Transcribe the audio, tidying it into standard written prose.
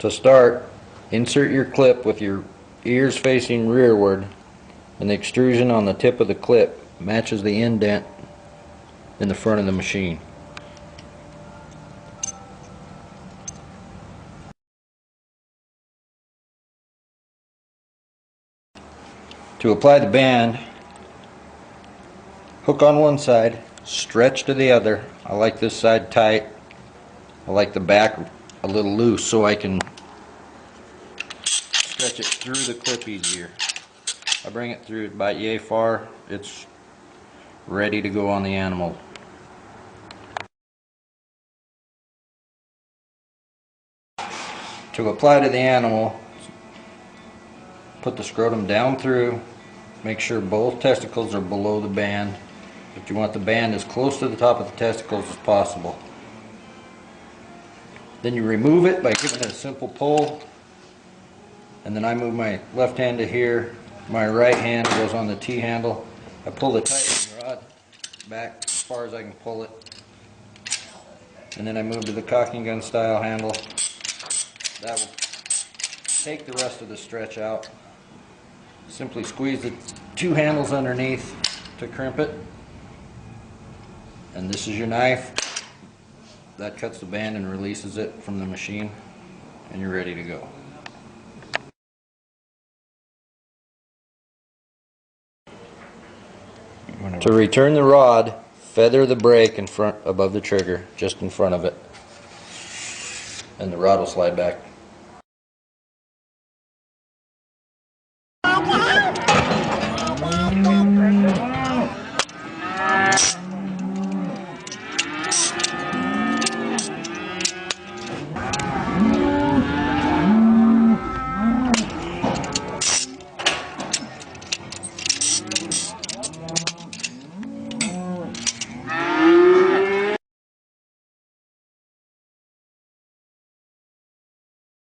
To start, insert your clip with your ears facing rearward, and the extrusion on the tip of the clip matches the indent in the front of the machine. To apply the band, hook on one side, stretch to the other. I like this side tight. I like the back a little loose so I can stretch it through the clip easier. I bring it through about yay far, it's ready to go on the animal. To apply to the animal, put the scrotum down through, make sure both testicles are below the band, but you want the band as close to the top of the testicles as possible. Then you remove it by giving it a simple pull, and then I move my left hand to here, my right hand goes on the T-handle. I pull the tightening rod back as far as I can pull it, and then I move to the cocking gun style handle. That will take the rest of the stretch out. Simply squeeze the two handles underneath to crimp it, and this is your knife. That cuts the band and releases it from the machine, and you're ready to go. To return the rod, feather the brake in front above the trigger, just in front of it, and the rod will slide back.